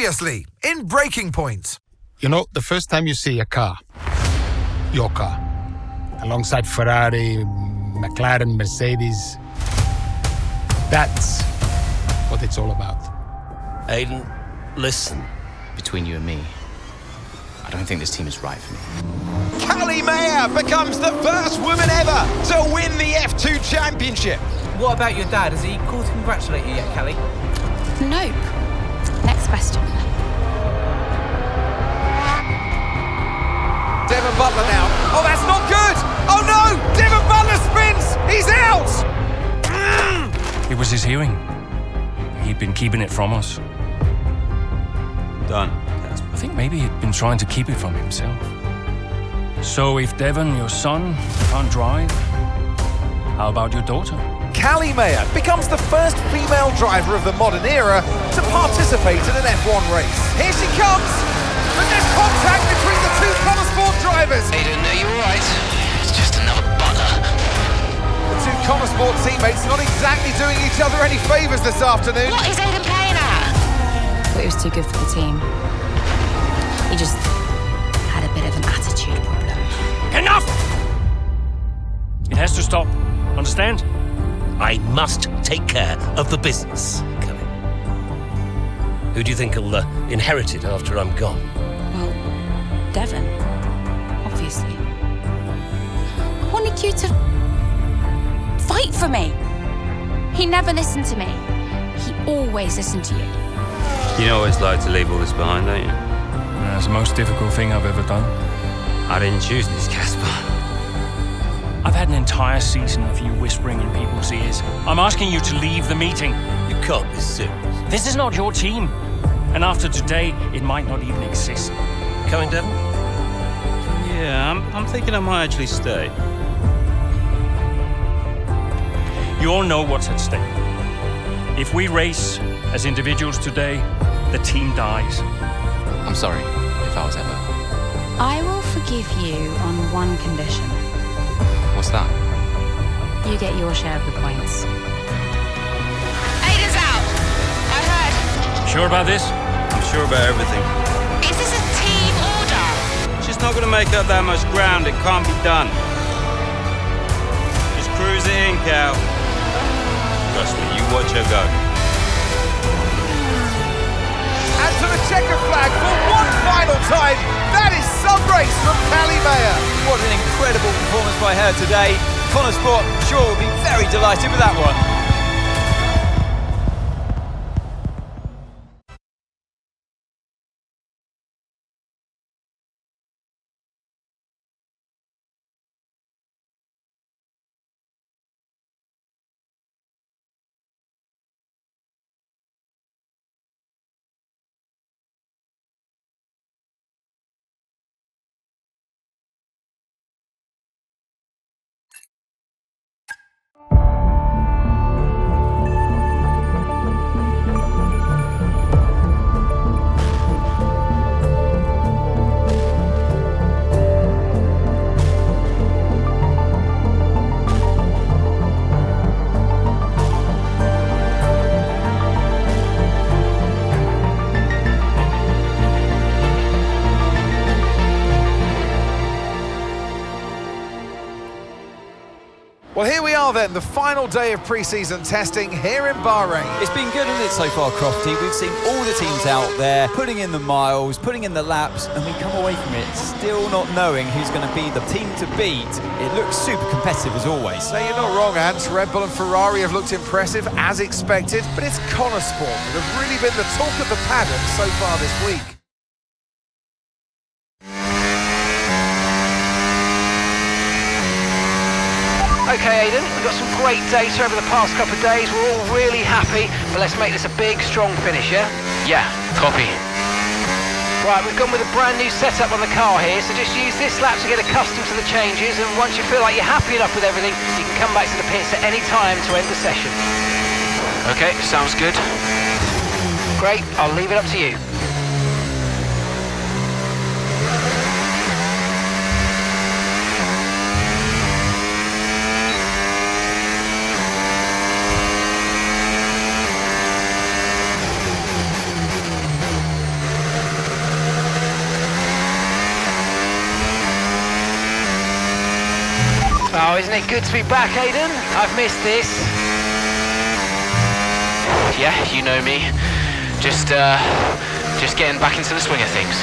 Previously, in Breaking Point. You know, the first time you see a car, your car, alongside Ferrari, McLaren, Mercedes, that's what it's all about. Aiden, listen. Between you and me, I don't think this team is right for me. Callie Mayer becomes the first woman ever to win the F2 Championship. What about your dad? Has he called to congratulate you yet, Callie? Nope. Next question. Devon Butler now. Oh, that's not good. Oh no, Devon Butler spins. He's out. It was his hearing. He'd been keeping it from us. Done. I think maybe he'd been trying to keep it from himself. So if Devon, your son, can't drive, how about your daughter? Callie Mayer becomes the first female driver of the modern era to participate in an F1 race. Here she comes. But there's contact between the two Konnersport drivers. Aiden, are you alright? It's just another Butler. The two Konnersport teammates not exactly doing each other any favours this afternoon. What is Aiden playing at? Thought he was too good for the team. He just had a bit of an attitude problem. Enough! It has to stop. Understand? I must take care of the business, Callie. Who do you think will inherit it after I'm gone? Well, Devon, obviously. I wanted you to fight for me. He never listened to me. He always listened to you. You know what it's like to leave all this behind, don't you? That's the most difficult thing I've ever done. I didn't choose this, Casper. I've had an entire season of you whispering in people's ears. I'm asking you to leave the meeting. You can't be serious. This is not your team. And after today, it might not even exist. Coming, Devon? Yeah, I'm thinking I might actually stay. You all know what's at stake. If we race as individuals today, the team dies. I'm sorry if I was ever. I will forgive you on one condition. What's that? You get your share of the points. Aiden's out! I heard. Sure about this? I'm sure about everything. Is this a team order? She's not going to make up that much ground. It can't be done. Just cruise it in, Cal. Trust me, you watch her go. And to the checker flag for one final time. That is some race from Callie Mayer. What an incredible performance by her today. Konnersport sure will be very delighted with that one. Well, here we are then, the final day of pre-season testing here in Bahrain. It's been good, hasn't it, so far, Crofty? We've seen all the teams out there, putting in the miles, putting in the laps, and we come away from it still not knowing who's going to be the team to beat. It looks super competitive as always. Now, you're not wrong, Ant. Red Bull and Ferrari have looked impressive, as expected, but it's Konnersport that have really been the talk of the paddock so far this week. Okay, Aiden, we've got some great data over the past couple of days. We're all really happy, but let's make this a big, strong finish, yeah? Yeah, copy. Right, we've gone with a brand new setup on the car here, so just use this lap to get accustomed to the changes, and once you feel like you're happy enough with everything, you can come back to the pits at any time to end the session. Okay, sounds good. Great, I'll leave it up to you. Oh, isn't it good to be back, Aidan? I've missed this. Yeah, you know me. Just getting back into the swing of things.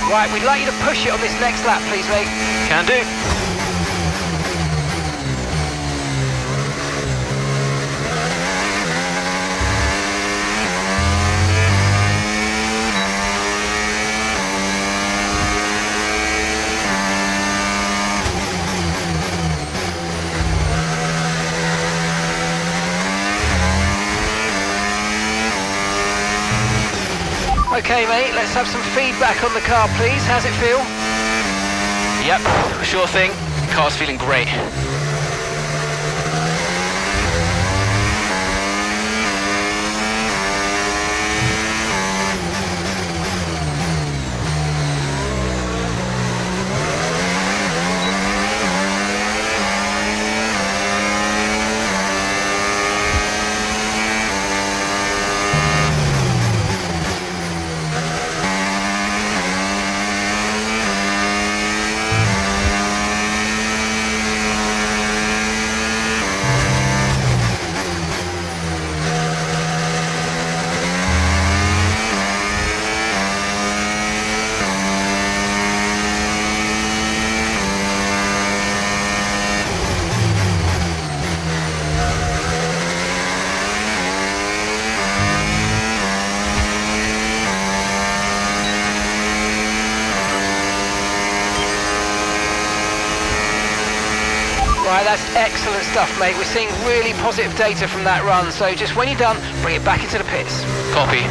Right, we'd like you to push it on this next lap, please, mate. Can do. Okay, mate, let's have some feedback on the car, please. How's it feel? Yep, sure thing. Car's feeling great. Right, that's excellent stuff, mate. We're seeing really positive data from that run, so just when you're done, bring it back into the pits. Copy.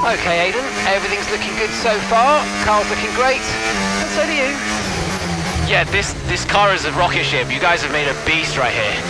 Okay, Aidan, everything's looking good so far. Car's looking great, and so do you. Yeah, this car is a rocket ship. You guys have made a beast right here.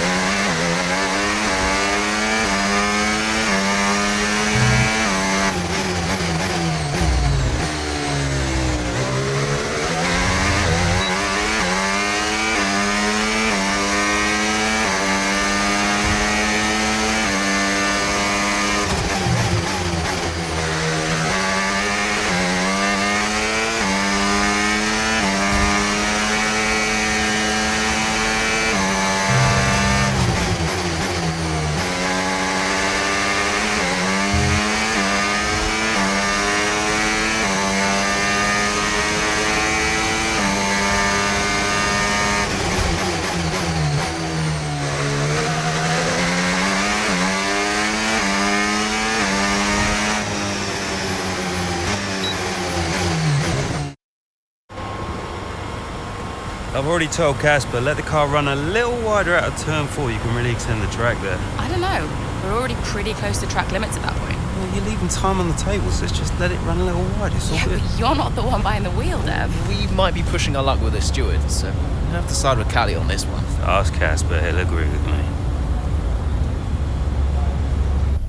I've already told Casper, let the car run a little wider out of turn 4. You can really extend the track there. I don't know. We're already pretty close to track limits at that point. Well, you're leaving time on the table, so just let it run a little wider. It's all good. But you're not the one behind the wheel, Dev. We might be pushing our luck with the steward, so we'll have to side with Callie on this one. Ask Casper, he'll agree with me.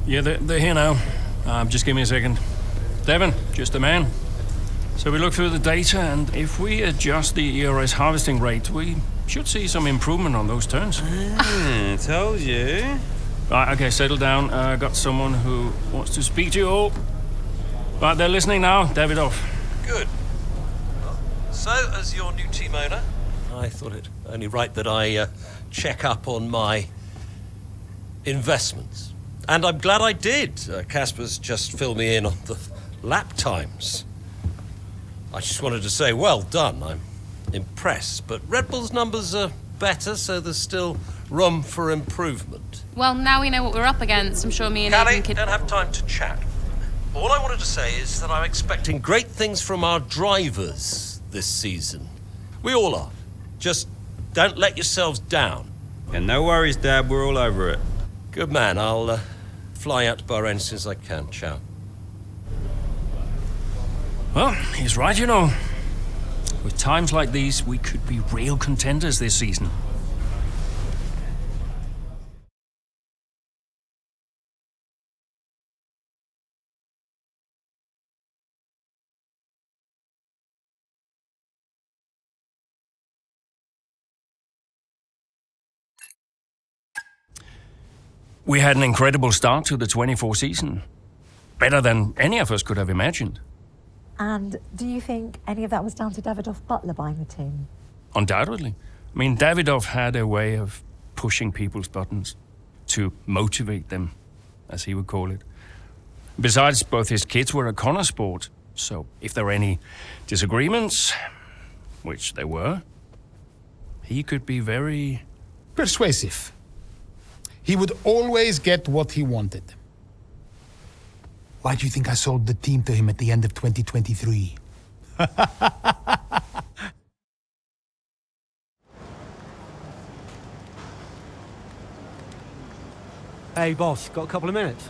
Yeah, they're here now. Just give me a second. Devon, just the man. So we look through the data, and if we adjust the ERS harvesting rate, we should see some improvement on those turns. Told you. Right, okay, settle down. Got someone who wants to speak to you all. Right, they're listening now. David off. Good. So, as your new team owner, I thought it only right that I check up on my investments. And I'm glad I did. Casper's just filled me in on the lap times. I just wanted to say, well done. I'm impressed. But Red Bull's numbers are better, so there's still room for improvement. Well, now we know what we're up against. I'm sure me and Callie, Aidan could... don't have time to chat. All I wanted to say is that I'm expecting great things from our drivers this season. We all are. Just don't let yourselves down. And no worries, Dad, we're all over it. Good man. I'll fly out to Bahrain as soon as I can. Ciao. Well, he's right, you know. With times like these, we could be real contenders this season. We had an incredible start to the 24 season. Better than any of us could have imagined. And do you think any of that was down to Davidoff Butler buying the team? Undoubtedly. I mean, Davidoff had a way of pushing people's buttons to motivate them, as he would call it. Besides, both his kids were at Konnersport, so if there were any disagreements, which there were, he could be very... persuasive. He would always get what he wanted. Why do you think I sold the team to him at the end of 2023? Hey, boss, got a couple of minutes?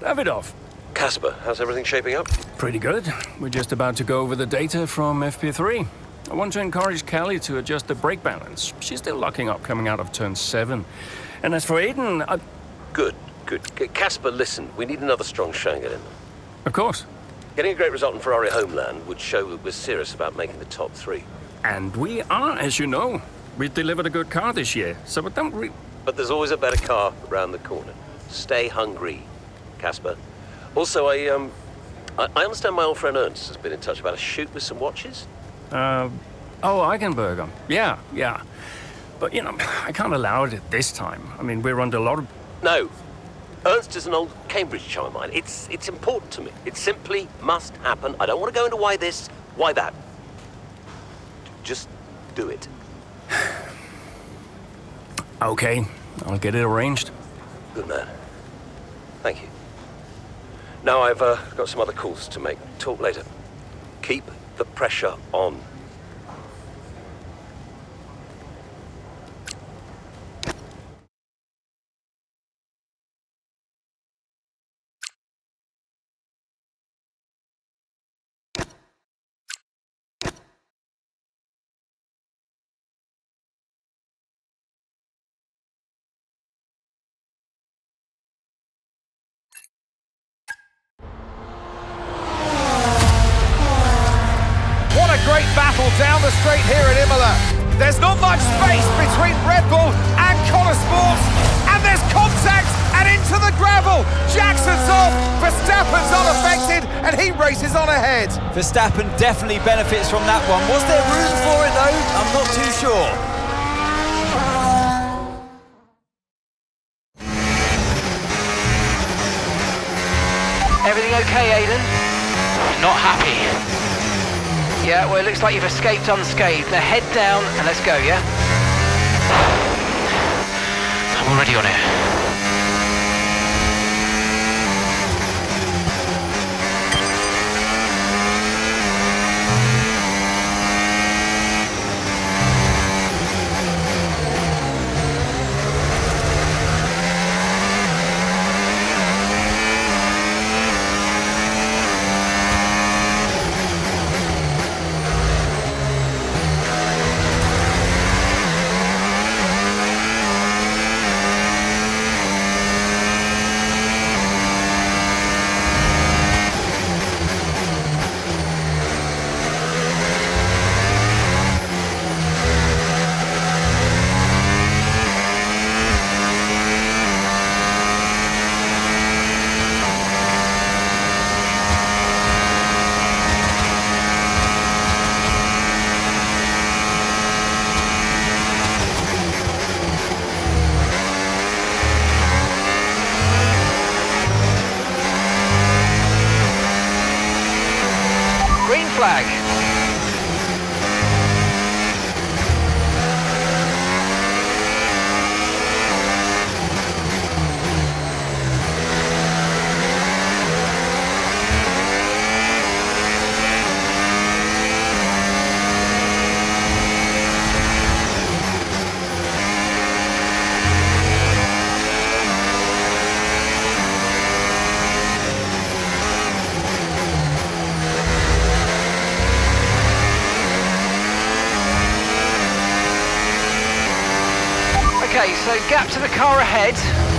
Davidoff. Casper, how's everything shaping up? Pretty good. We're just about to go over the data from FP3. I want to encourage Callie to adjust the brake balance. She's still locking up coming out of turn 7. And as for Aidan, Good. Casper, listen, we need another strong showing at him. Of course. Getting a great result in Ferrari homeland would show that we're serious about making the top 3. And we are, as you know. We delivered a good car this year, so we don't But there's always a better car around the corner. Stay hungry, Casper. Also, I understand my old friend Ernst has been in touch about a shoot with some watches. Oh, Eichenberger. Yeah. But, you know, I can't allow it at this time. I mean, we're under a lot of... No. Ernst is an old Cambridge chum of mine. It's important to me. It simply must happen. I don't want to go into why this, why that. Just do it. Okay, I'll get it arranged. Good man. Thank you. Now I've got some other calls to make. Talk later. Keep the pressure on. Great battle down the straight here at Imola. There's not much space between Red Bull and Konnersport, and there's contact and into the gravel. Jackson's off, Verstappen's unaffected, and he races on ahead. Verstappen definitely benefits from that one. Was there room for it though? I'm not too sure. Everything okay, Aidan? Not happy. Yeah, well, it looks like you've escaped unscathed. Now head down and let's go, yeah? I'm already on it. flag. Okay, so gap to the car ahead,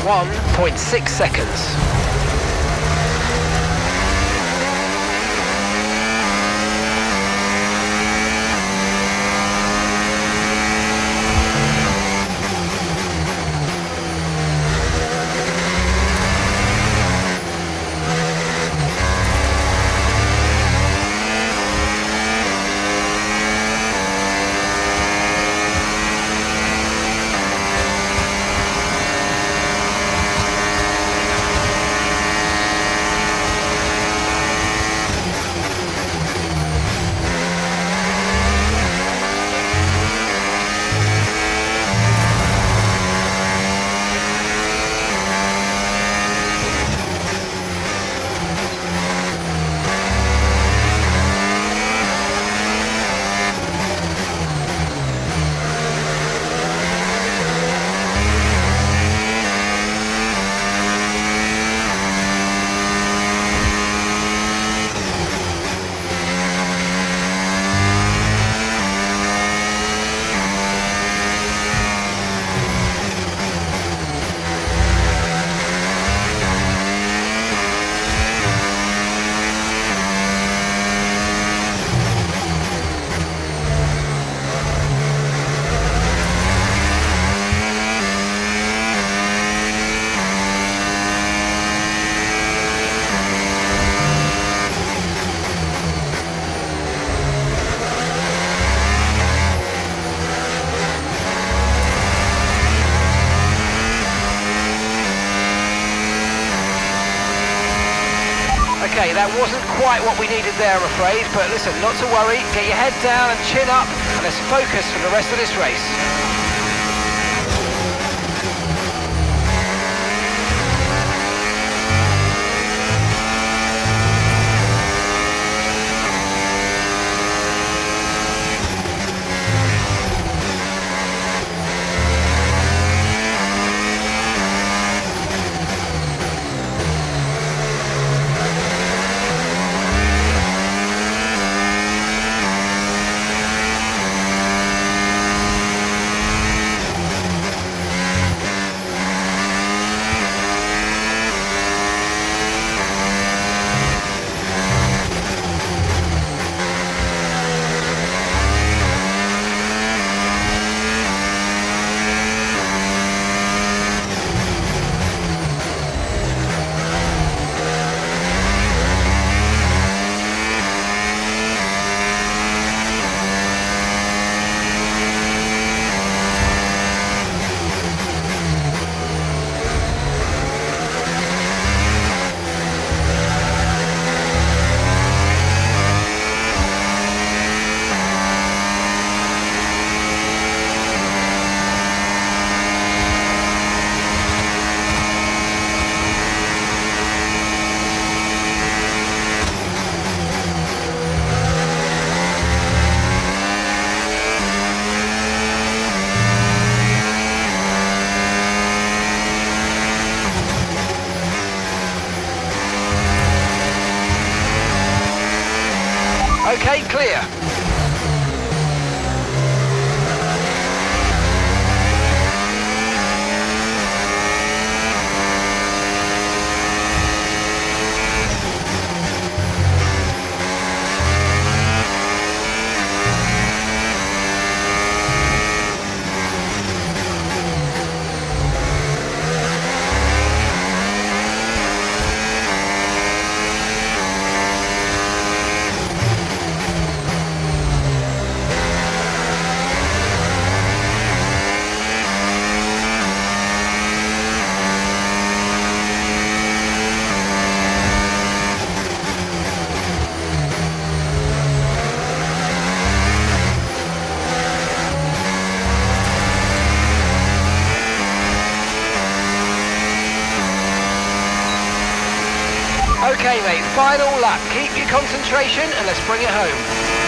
1.6 seconds. Okay, that wasn't quite what we needed there, I'm afraid, but listen, not to worry, get your head down and chin up, and let's focus for the rest of this race. Okay, clear. final lap. Keep your concentration and let's bring it home.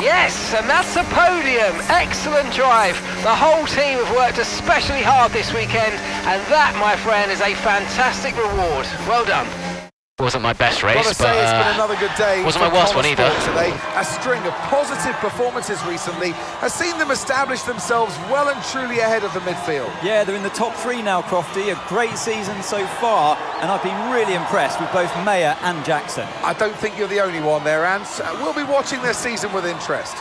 Yes, and that's a podium. Excellent drive. The whole team have worked especially hard this weekend, and that, my friend, is a fantastic reward. Well done. Wasn't my best race, Gotta say, but it's been another good day. wasn't my worst one either. Today. A string of positive performances recently has seen them establish themselves well and truly ahead of the midfield. Yeah, they're in the top 3 now, Crofty. A great season so far, and I've been really impressed with both Mayer and Jackson. I don't think you're the only one there, Ants. We'll be watching their season with interest.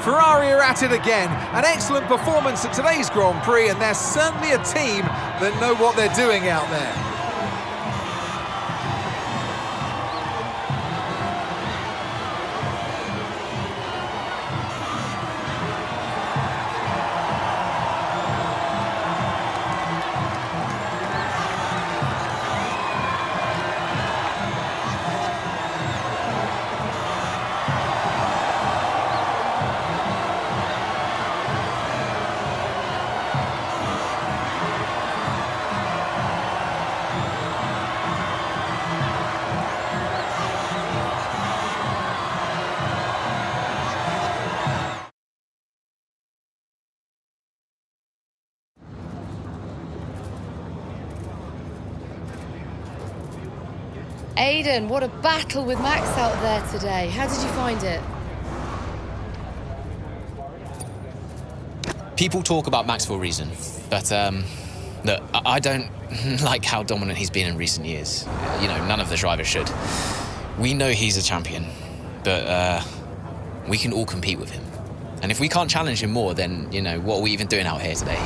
Ferrari are at it again. An excellent performance at today's Grand Prix, and they're certainly a team that know what they're doing out there. Aidan, what a battle with Max out there today. How did you find it? People talk about Max for a reason, but look, I don't like how dominant he's been in recent years. You know, none of the drivers should. We know he's a champion, but we can all compete with him. And if we can't challenge him more, then, you know, what are we even doing out here today?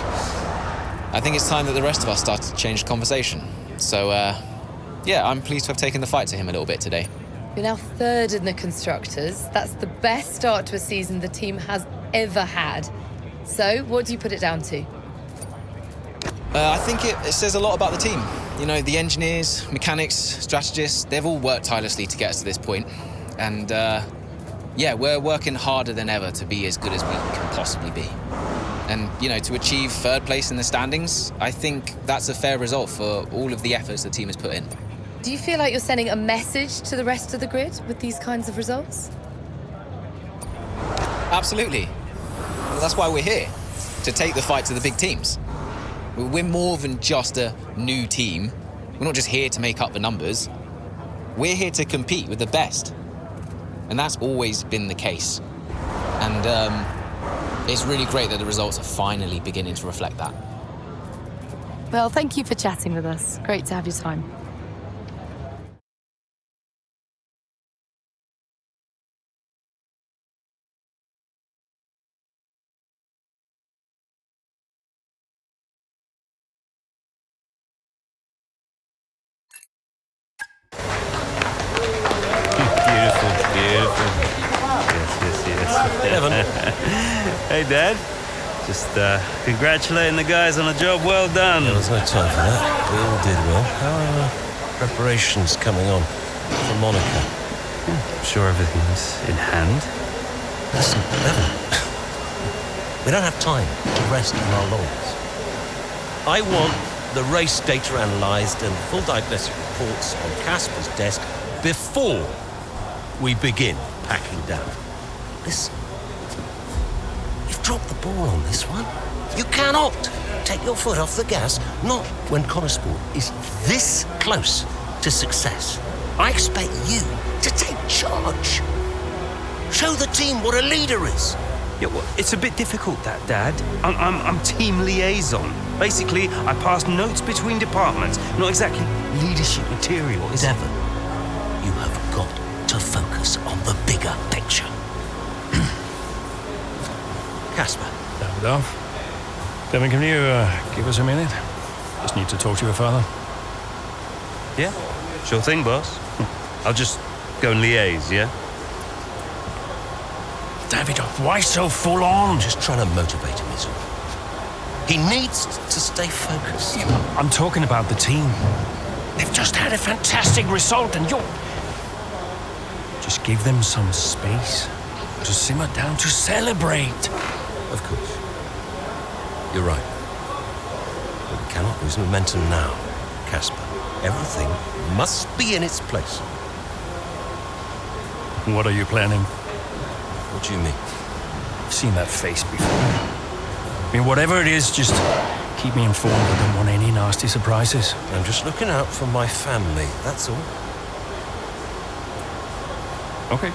I think it's time that the rest of us start to change the conversation. So, yeah, I'm pleased to have taken the fight to him a little bit today. You're now third in the Constructors. That's the best start to a season the team has ever had. So, what do you put it down to? I think it says a lot about the team. You know, the engineers, mechanics, strategists, they've all worked tirelessly to get us to this point. And, yeah, we're working harder than ever to be as good as we can possibly be. And, you know, to achieve third place in the standings, I think that's a fair result for all of the efforts the team has put in. Do you feel like you're sending a message to the rest of the grid with these kinds of results? Absolutely. Well, that's why we're here, to take the fight to the big teams. We're more than just a new team. We're not just here to make up the numbers. We're here to compete with the best. And that's always been the case. And it's really great that the results are finally beginning to reflect that. Well, thank you for chatting with us. Great to have your time. Hey, Dad. Just congratulating the guys on a job well done. Yeah, there's no time for that. We all did well. How are preparations coming on for Monaco? I'm sure everything's in hand. Listen, Evan, we don't have time to rest on our laurels. I want the race data analysed and full diagnostic reports on Casper's desk before we begin packing down. Listen, you've dropped the ball on this one. You cannot take your foot off the gas, not when Konnersport is this close to success. I expect you to take charge. Show the team what a leader is. Yeah, well, it's a bit difficult, that, Dad. I'm team liaison. Basically, I pass notes between departments, not exactly leadership material. Devon, you have got to focus on the bigger picture. Casper. Devon, can you give us a minute? Just need to talk to your father. Yeah, sure thing, boss. I'll just go and liaise, yeah? Davidoff, why so full on? Just trying to motivate him, is all. He needs to stay focused. Yeah, I'm talking about the team. They've just had a fantastic result and you're... Just give them some space to simmer down, to celebrate. Of course. You're right. But we cannot lose momentum now, Casper. Everything must be in its place. What are you planning? What do you mean? I've seen that face before. I mean, whatever it is, just keep me informed. I don't want any nasty surprises. I'm just looking out for my family, that's all. Okay.